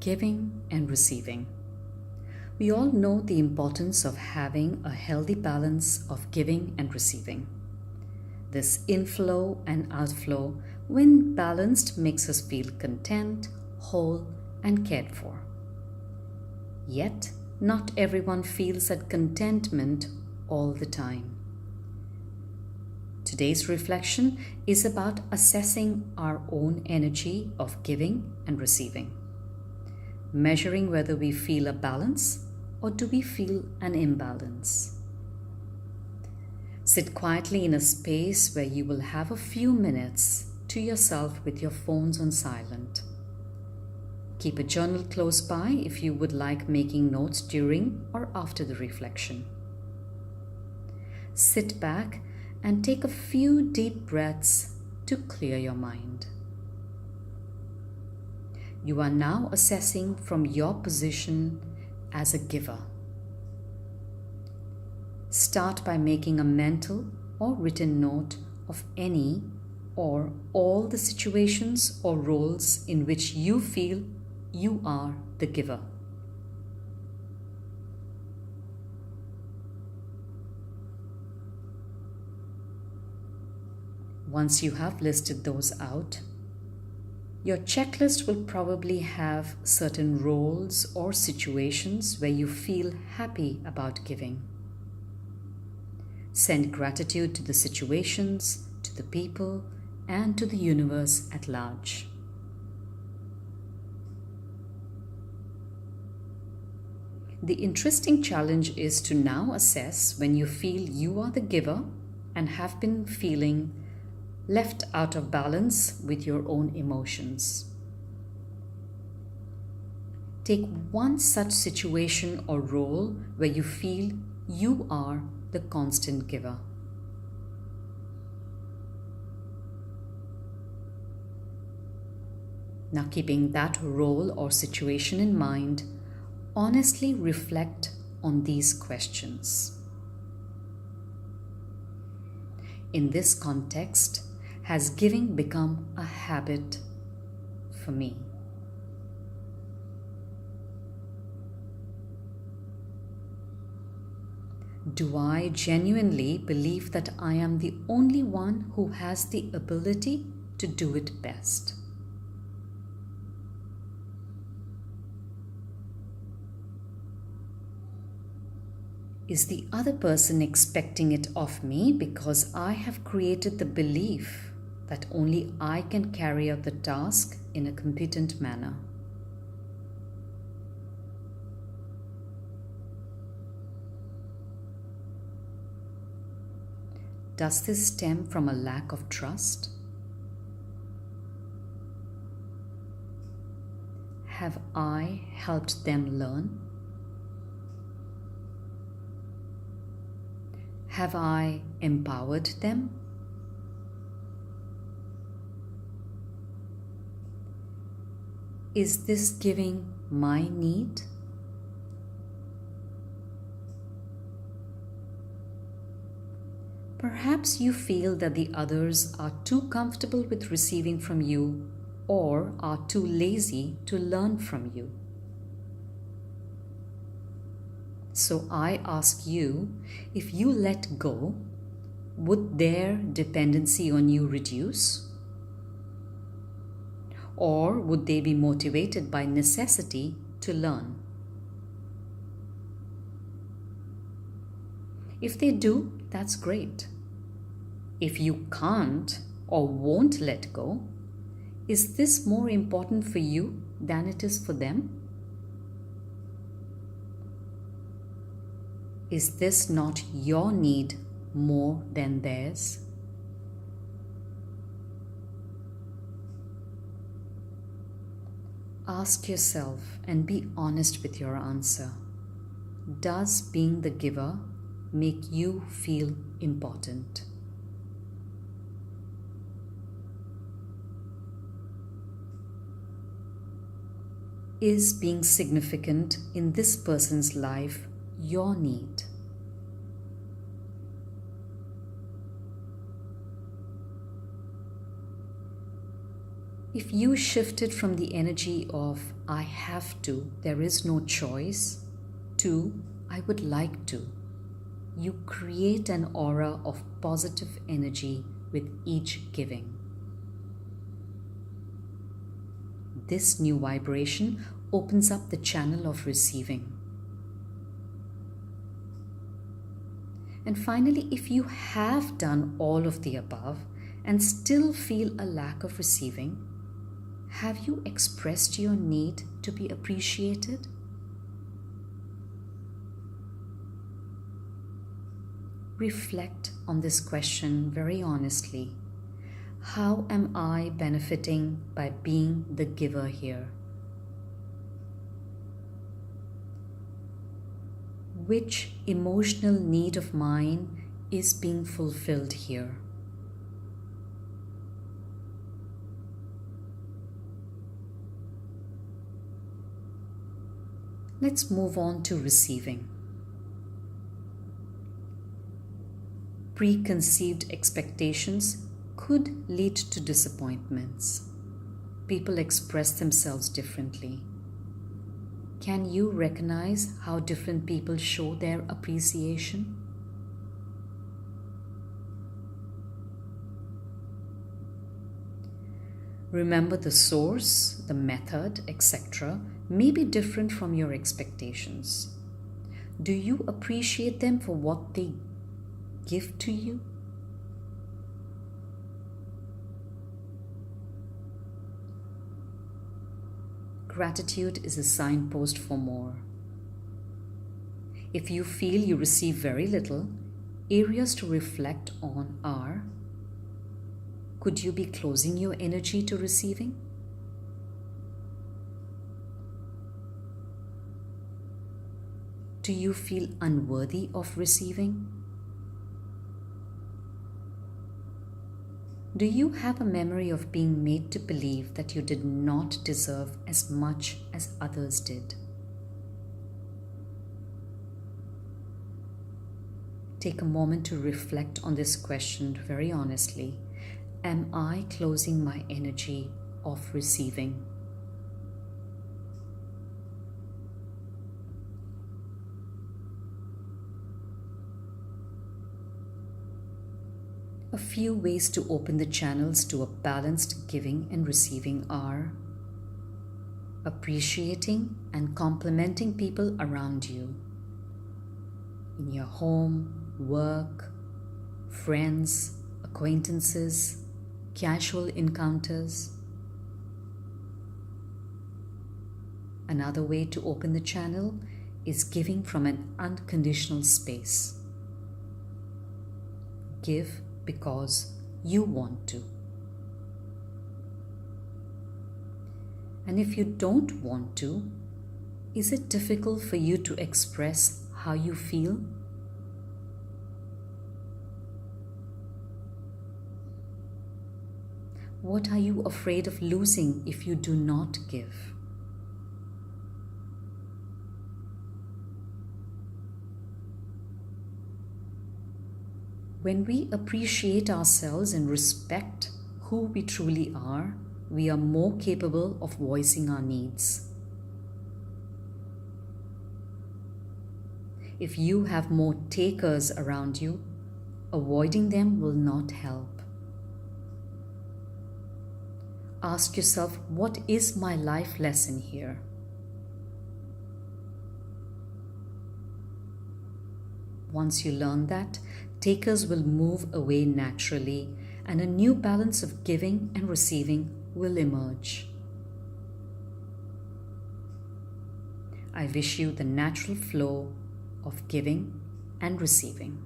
giving and receiving. We all know the importance of having a healthy balance of giving and receiving. This inflow and outflow, when balanced, makes us feel content, whole, and cared for. Yet, not everyone feels that contentment all the time. Today's reflection is about assessing our own energy of giving and receiving, measuring whether we feel a balance or do we feel an imbalance. Sit quietly in a space where you will have a few minutes to yourself with your phones on silent. Keep a journal close by if you would like making notes during or after the reflection. Sit back and take a few deep breaths to clear your mind. You are now assessing from your position as a giver. Start by making a mental or written note of any or all the situations or roles in which you feel you are the giver. Once you have listed those out, your checklist will probably have certain roles or situations where you feel happy about giving. Send gratitude to the situations, to the people, and to the universe at large. The interesting challenge is to now assess when you feel you are the giver and have been feeling left out of balance with your own emotions. Take one such situation or role where you feel you are the constant giver. Now, keeping that role or situation in mind, honestly reflect on these questions. In this context, has giving become a habit for me? Do I genuinely believe that I am the only one who has the ability to do it best? Is the other person expecting it of me because I have created the belief that only I can carry out the task in a competent manner? Does this stem from a lack of trust? Have I helped them learn? Have I empowered them? Is this giving my need? Perhaps you feel that the others are too comfortable with receiving from you or are too lazy to learn from you. So I ask you, if you let go, would their dependency on you reduce? Or would they be motivated by necessity to learn? If they do, that's great. If you can't or won't let go, is this more important for you than it is for them? Is this not your need more than theirs? Ask yourself and be honest with your answer. Does being the giver make you feel important? Is being significant in this person's life your need? If you shifted from the energy of I have to, there is no choice, to I would like to, you create an aura of positive energy with each giving. This new vibration opens up the channel of receiving. And finally, if you have done all of the above and still feel a lack of receiving, have you expressed your need to be appreciated? Reflect on this question very honestly. How am I benefiting by being the giver here? Which emotional need of mine is being fulfilled here? Let's move on to receiving. Preconceived expectations could lead to disappointments. People express themselves differently. Can you recognize how different people show their appreciation? Remember, the source, the method, etc. may be different from your expectations. Do you appreciate them for what they give to you? Gratitude is a signpost for more. If you feel you receive very little, areas to reflect on are: could you be closing your energy to receiving? Do you feel unworthy of receiving? Do you have a memory of being made to believe that you did not deserve as much as others did? Take a moment to reflect on this question very honestly. Am I closing my energy of receiving? A few ways to open the channels to a balanced giving and receiving are: appreciating and complimenting people around you, in your home, work, friends, acquaintances, casual encounters. Another way to open the channel is giving from an unconditional space. Give because you want to. And if you don't want to, is it difficult for you to express how you feel? What are you afraid of losing if you do not give? When we appreciate ourselves and respect who we truly are, we are more capable of voicing our needs. If you have more takers around you, avoiding them will not help. Ask yourself, what is my life lesson here? Once you learn that, takers will move away naturally, and a new balance of giving and receiving will emerge. I wish you the natural flow of giving and receiving.